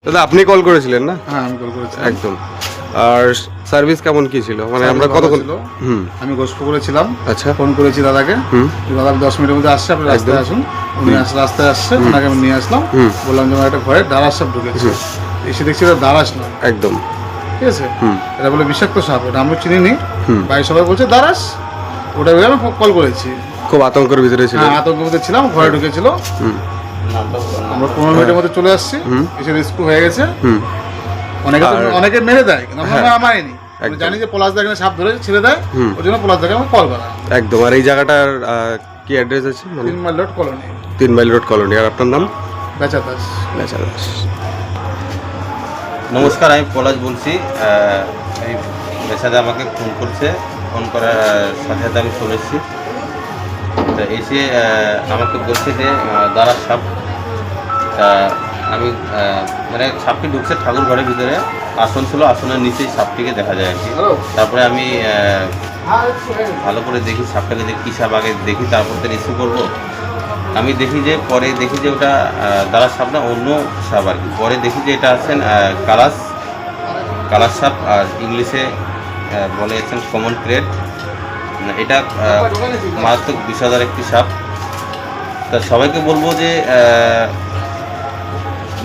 দাদা আপনি কল করেছিলেন না? হ্যাঁ আমি কল করেছি একদম। আর সার্ভিস কেমন কি ছিল? মানে আমরা ভালো কতক্ষণ? ছিল। হুম। আমি ঘোষপুকুরে ছিলাম, আচ্ছা। ফোন করেছি দাদাকে। হুম। দাদা 10 মিনিটের মধ্যে আসছে, আপনি রাস্তায় আসুন। উনি রাস্তায় আসছে, ওনাকে আমি নিয়ে আসলাম। বললাম যে আমার একটা ঘরে দাঁড়াস সাপ ঢুকেছে। এসে দেখছি এটা দাঁড়াস না, একদম। ঠিক আছে। এটা বলে বিষাক্ত সাপ, এটা আমি চিনি নি। ভাই সবাই বলছে দাঁড়াস, ওটা ভেবে আমি কল করেছি। খুব আতঙ্কের ভিতরে ছিল। হ্যাঁ আতঙ্কের মধ্যে ছিলাম, ঘরে ঢুকেছিল। আমরা 15 মিনিটের মধ্যে চলে আসছি, এসে রেস্কিউ হয়ে গেছে। অনেকে তো অনেকে মেরে দেয়, কিন্তু আমরা মারিনি। আমি জানি যে পলাশ দা এখানে সাপ ধরে ছেড়ে দেয়, ওই জন্য পলাশ দাকে আমি কল করা। একদম। আর এই জায়গাটার কি অ্যাড্রেস আছে? মানে 3 mile road colony, 3 mile road colony. আর আপনার নাম? বেচা দাস। বেচা দাস। নমস্কার, আমি পলাশ বলছি। এই বেচাদা আমাকে ফোন করছে, ফোন করার সাথে সাথে আমি চলে এসেছি। তা এসে আমাকে বলছে যে দাঁড়া সাপ। তা আমি মানে সাপটি ঢুকছে ঠাকুর ঘরের ভিতরে, আসন ছিল, আসনের নিচেই সাপটিকে দেখা যায় আর কি। তারপরে আমি ভালো করে দেখি সাপটাকে, দেখি কী সাপ আগে দেখি, তারপর তো রিসিভ করবো। আমি দেখি যে পরে দেখি যে ওটা দাঁড়ার সাপ না, অন্য সাপ আর কি। পরে দেখি যে এটা আছেন কালার সাপ, আর ইংলিশে বলে আছেন কমন ক্রেট। এটা মারাত্মক বিষাদার একটি সাপ। তা সবাইকে বলবো যে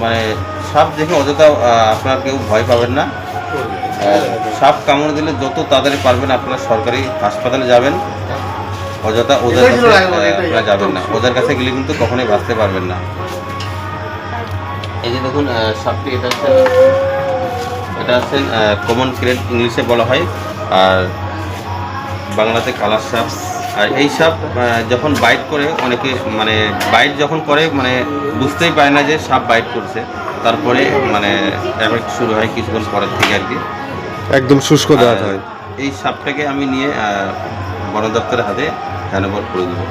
মানে সাপ দেখে অযথা আপনারা কেউ ভয় পাবেন না। সাপ কামড় দিলে যত তাড়াতাড়ি পারবেন আপনারা সরকারি হাসপাতালে যাবেন। অযথা ওদের কাছে আপনারা যাবেন না, ওদের কাছে গেলে কিন্তু কখনোই বাঁচতে পারবেন না। এই যে দেখুন সাপটি, এটা হচ্ছে কমন ক্রেট ইংলিশে বলা হয়, আর বাংলাতে কালার সাপ। আর এই সাপ যখন বাইট করে, অনেকে মানে বাইট যখন করে মানে বুঝতেই পারে না যে সাপ বাইট করছে, তারপরে মানে এফেক্ট শুরু হয় কিছুক্ষণ পরের থেকে আর কি। একদম শুষ্ক দেওয়া হয়। এই সাপটাকে আমি নিয়ে বন দপ্তরের হাতে হ্যান্ডওভার করে দেবো।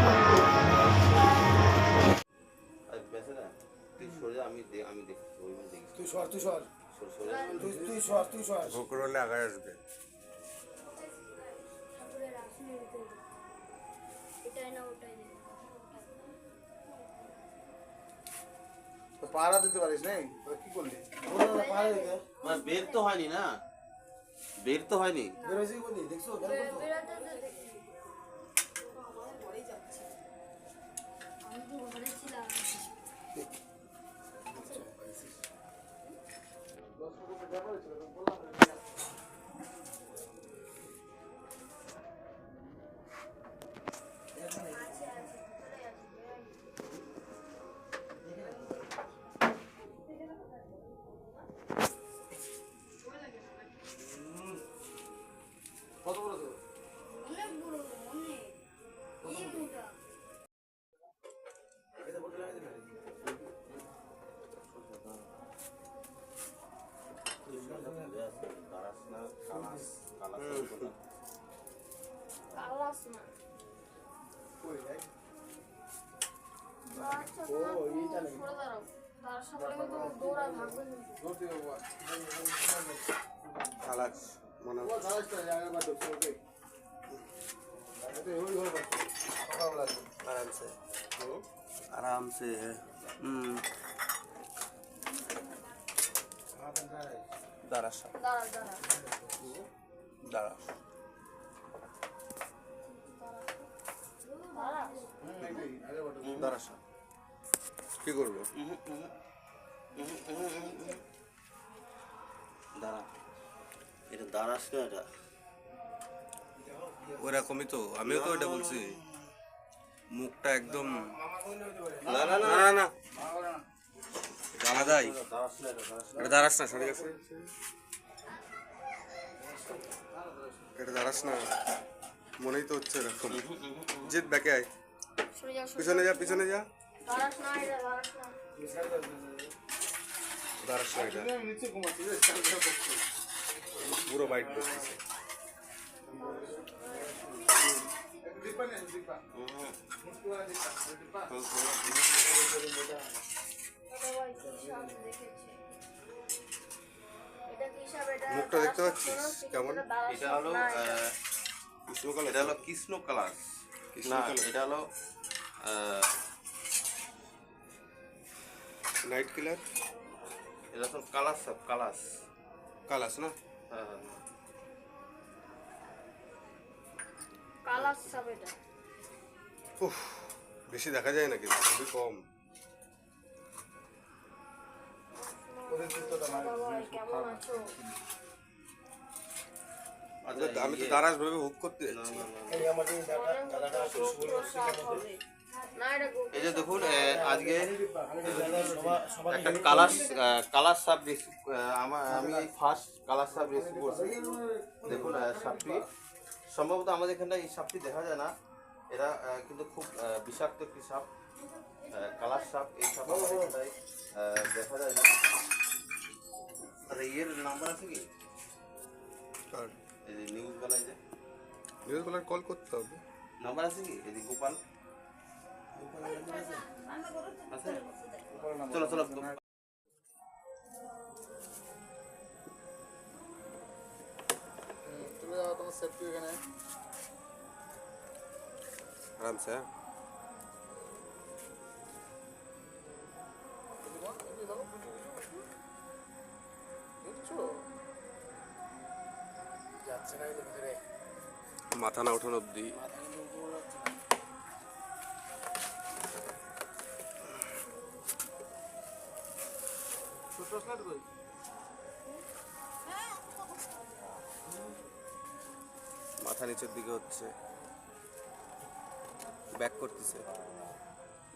আগায় আসবে। পাহারা দিতে পারিস নাই, কি করলি? মানে বের তো হয়নি না, বের তো হয়নি। आराम से दारा साहब दारा दारा साहब কি করবো? दारा এটা দারাস না, এটা ওরকমই তো, আমিও তো এটা বলছি। মুখটা একদম না না না না না আলাদাই। এটা দাঁড়াস না, সরে গেছে। এটা দাঁড়াস না, মনেই তো হচ্ছে এরকম। জিত ব্যাকে আয়, পিছনে যা, পিছনে যা। দাঁড়াস না, এটা পুরো বাইট করতেছে। মুখটা দেখতে পাচ্ছিস কেমন? এটা হলো এটা হলো কৃষ্ণ কালার না, এটা হলো নাইট কিলার। এটা তো কালাস সাপ, কালাস। কালাস না? হ্যাঁ হ্যাঁ। কালার সাপ এটা। উফ, বেশি দেখা যায় না কিন্তু, খুবই কম। বাবা কেমন আছো? আচ্ছা, আমি তো দারাস ভেবে হুক করতে না, যাচ্ছি। না, না, না। না এটা এই যে দেখুন আজকে একটা কালার সাপ রেসিপি, আমি এই ফার্স্ট কালার সাপ রেসিপি করছি। দেখুন সাপটি সম্ভবত আমাদের এখানটা এই সাপটি দেখা যায় না, এরা কিন্তু খুব বিষাক্ত একটি সাপ, কালার সাপ। এই সাপ আমাদের এখানটায় দেখা যায় না। আর এর নাম্বার আছে কি? আর এই যে নিউজ বেলায় যে নিউজ বেলার কল করতে হবে। নাম্বার আছে কি? এই যে গোপাল আছে? চলো চলো। চলে যাও তোমার সেফটি এখানে। আরামসে, হ্যাঁ। যাচ্ছে না কিন্তু ভিতরে। মাথা না ওঠানো অব্দি। মাথা নিচের দিকে হচ্ছে, ব্যাক করতেছে।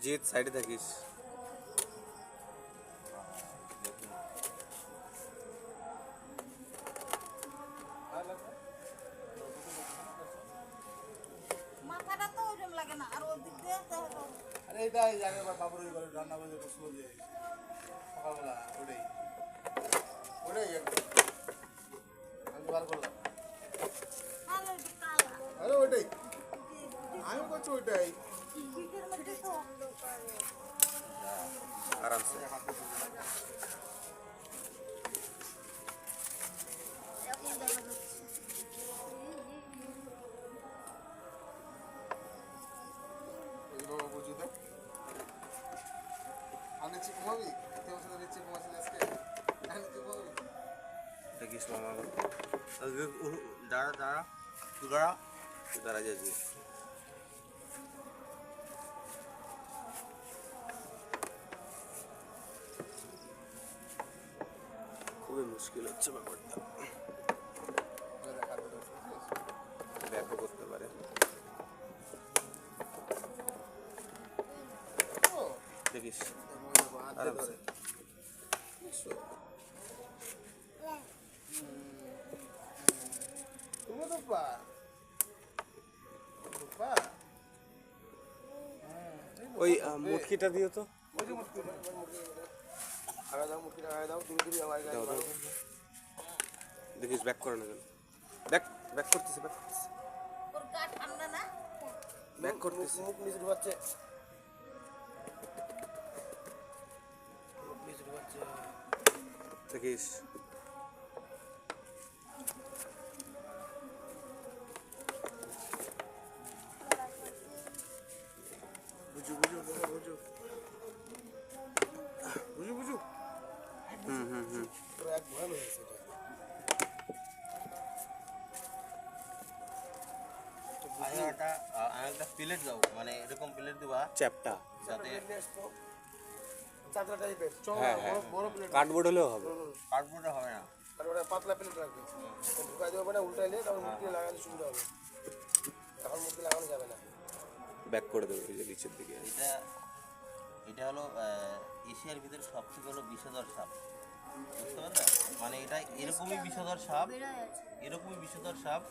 জিৎ সাইডে থাকিস। মাথাটা তো ওরকম লাগে না আর ওর দিক দিয়ে আরে এইটাই জায়গা বাবুর ঘরে রান্না করে বসলো যে সকালবেলা, ওটাই ওটাই একদম আমি বার করলাম। ভালো কালা আরে ওইটাই আমি করছি, ওইটাই পিঠের মধ্যে তো অন্ধকার আরামসে। এখন দেখা যাচ্ছে এইভাবে বুঝি তো আমি নিচে ঘুমাবি, কেউ সাথে নিচে ঘুমাচ্ছিল আজকে, আমি নিচে ঘুমাবি। দেখিস মামা, দাঁড়া দাঁড়া, তুই দাঁড়া। তুই দাঁড়া যাচ্ছি। খুবই মুশকিল হচ্ছে ব্যাপারটা, ব্যাকও করতে পারে। দেখিস আরামসে। তুমি তো পা পা ওই মুটকিটা দিও তো। দাও, দাও। দেখিস ব্যাক করে না কেন, ব্যাক ব্যাক করতেছে, ব্যাক করতেছে, ওর গা ঠান্ডা না ব্যাক করতেছে। মুখ নিচে ঢুকাচ্ছে। দেখিস বুঝু বুঝু বাবা, বুঝু বুঝু বুঝু। হুম। আমি একটা প্লেট দাও, মানে এরকম প্লেট দিবা চ্যাপটা, যাতে চাদরা টাইপের হ্যাঁ হ্যাঁ, বড় প্লেট কার্ডবোর্ড হলেও হবে। কার্ডবোর্ডে হবে না। আর ওটা পাতলা প্লেট রাখবে, ঢুকাই দেবো মানে উল্টাইলে তখন মুখ দিয়ে লাগাতে সুবিধা হবে, এখন মুখ দিয়ে লাগানো যাবে না। ব্যাক করে দেবে এই যে নিচের দিকে। এটা হলো এশিয়ার ভিতরে সবথেকে হলো বিষধর সাপ, বুঝতে পারলে? মানে এটা এরকমই বিষধর সাপ, এরকমই বিষধর সাপ,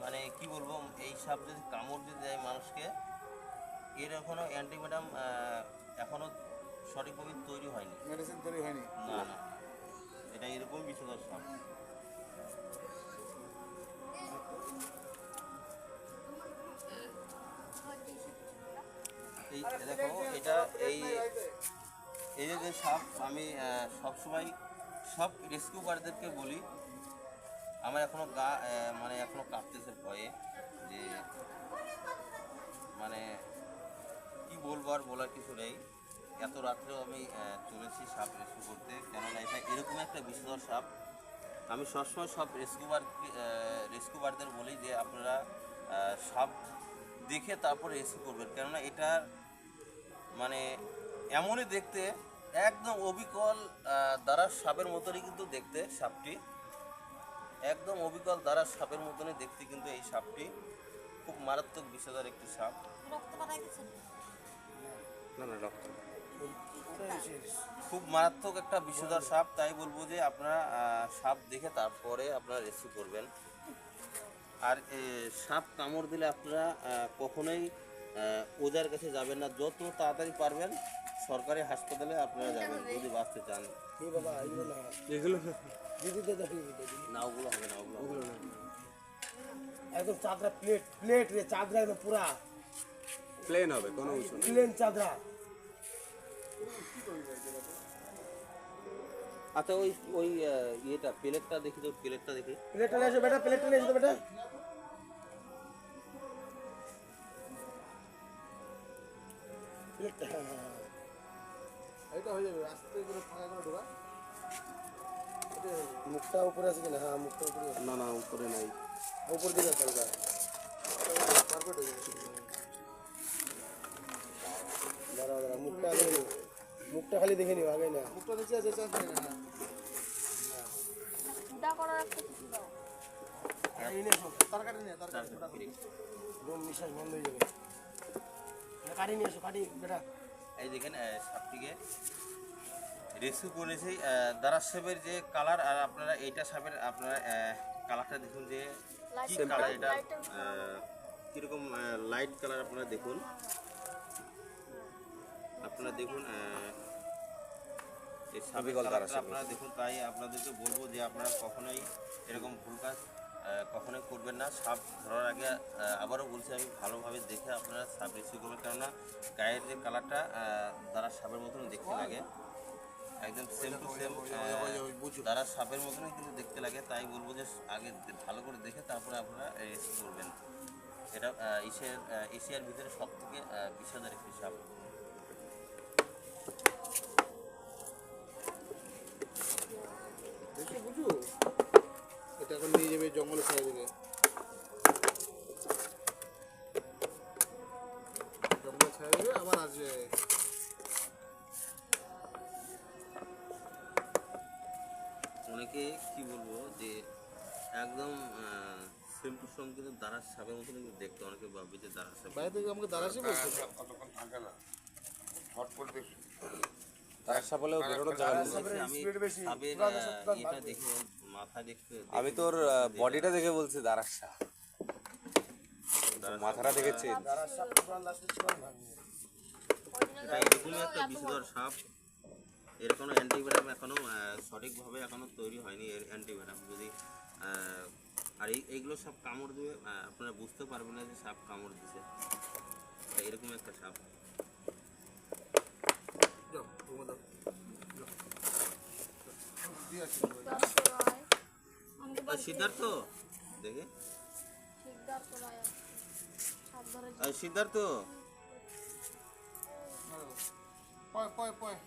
মানে কি বলবো, এই সাপ যদি কামড় যদি দেয় মানুষকে, এর এখনও অ্যান্টিভেনাম এখনও সঠিকভাবে তৈরি হয়নি। মেডিসিন তৈরি হয়নি। না না, এটা এরকমই বিষধর সাপ। এই দেখো, এটা এই এই যে সাপ, আমি সবসময় সব রেস্কিউ গার্ডদেরকে বলি, আমার এখনো গা মানে এখনো কাঁপতেছে ভয়ে, যে মানে কি বলবো, আর বলার কিছু নেই। এত রাত্রেও আমি চলেছি সাপ রেস্কিউ করতে, কেননা এটা এরকম একটা বিষধর সাপ। আমি সবসময় সব রেস্কিউবারদের বলি যে আপনারা সাপ দেখে তারপরে রেস্কিউ করবেন, কেননা এটার মানে এমনই দেখতে একদম অবিকল দাঁড়ার সাপের মতনই কিন্তু দেখতে সাপটি, একদম অবিকল দাঁড়ার সাপের মতনই দেখতে কিন্তু এই সাপটি। খুব মারাত্মক বিষধর একটি সাপ। রক্ত বাড়াই দিচ্ছে না না রক্ত খুব মারাত্মক একটা বিষধর সাপ, তাই বলবো যে আপনারা সাপ দেখে তারপরে আপনারা রেস্কিউ করবেন। আর সাপ কামড় দিলে আপনারা কখনোই ওজার কাছে যাবেন না, যত তাড়াতাড়ি পারবেন সরকারি হাসপাতালে আপনারা যাবেন যদি বাঁচতে চান। এই বাবা এগুলো না, এগুলো দিদিতে দেখি না ওগুলো হবে না, ওগুলো হবে না। একদম চাদরা প্লেট প্লেট রে, চাদরা একদম পুরা প্লেন হবে, কোনো উঁচু না। প্লেন চাদরা। আচ্ছা ওই ওই ইয়েটা প্লেটটা দেখি তো, প্লেটটা দেখি। প্লেটটা নিয়ে এসো বেটা, প্লেটটা নিয়ে এসো তো বেটা। প্লেটটা এটা হয়ে যাবে, আস্তে করে ফাঁকা করে ঢোকা। মুখটা উপরে আছে কিনা? হ্যাঁ মুখটা উপরে আছে। না না উপরে নাই। উপর দিকে আছে হালকা। পারফেক্ট হয়ে যাবে। দাঁড়া দাঁড়া, মুখটা আগে নিও, মুখটা খালি দেখে নিও, আগে না। মুখটা নিচে আছে, চান্স নেই না। ফুটা করার একটা কিছু দাও। এই নিয়ে এসো, তরকারি নিয়ে, তরকারি ফুটা করে। দম নিঃশ্বাস বন্ধ হয়ে যাবে। কাটি নিয়ে এসো, কাটি বেটা। এই দেখেন সাপটিকে রেস্কিউ করেছি। দারাস সাপের যে কালার আর আপনারা এইটা সাপের আপনারা কালারটা দেখুন যে কি কালার, এটা কীরকম লাইট কালার আপনারা দেখুন, আপনারা দেখুন এই সাপের কালারটা আপনারা দেখুন। তাই আপনাদেরকে বলবো যে আপনারা কখনোই এরকম ভুল কাজ কখনোই করবেন না। সাপ ধরার আগে আবারও বলছি আমি, ভালোভাবে দেখে আপনারা সাপ রেস্কিউ করবেন, কেননা গায়ের যে কালারটা দাঁড়ার সাপের মতন দেখতে লাগে, একদম সেম টু সেম দাঁড়ার সাপের মতনই কিন্তু দেখতে লাগে। তাই বলবো যে আগে ভালো করে দেখে তারপরে আপনারা রেস্কিউ করবেন। এটা এশিয়ার ভিতরে সব থেকে বিষধর একটি সাপ। দেখে বুঝু, এটা এখন নিয়ে যাবে জঙ্গলে ছেড়ে দেবে। জঙ্গলে ছেড়ে দেবে, আবার আসবে। অনেকে কি বলবো যে একদম সেম টু সেম কিন্তু দাঁড়ার সাপের মতন কিন্তু দেখতে, অনেকে ভাববে যে দাঁড়ার সাপ। বাইরে থেকে আমাকে দাঁড়াসি বলছে। আমি সাপের এটা দেখে মাথা দেখতে, আমি তোর বডিটা দেখে বলছি দারাসা, মাথাটা দেখেছি। এটা এরকমই একটা বিষধর সাপ। এর কোনো অ্যান্টিবায়োটিক এখনো সঠিকভাবে এখনো তৈরি হয়নি, এর অ্যান্টিবায়োটিক যদি আর এইগুলো সব কামড় দেবে, আপনারা বুঝতে পারবেন না যে সাপ কামড় দিছে। এরকম একটা সাপ। সিদ্ধার্থ দেখে, সিদ্ধার্থ রায় সাপ ধরে সিদ্ধার্থ পয় পয় পয়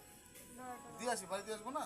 দিয়ে আসি, বাড়ি দিয়ে আসবো না।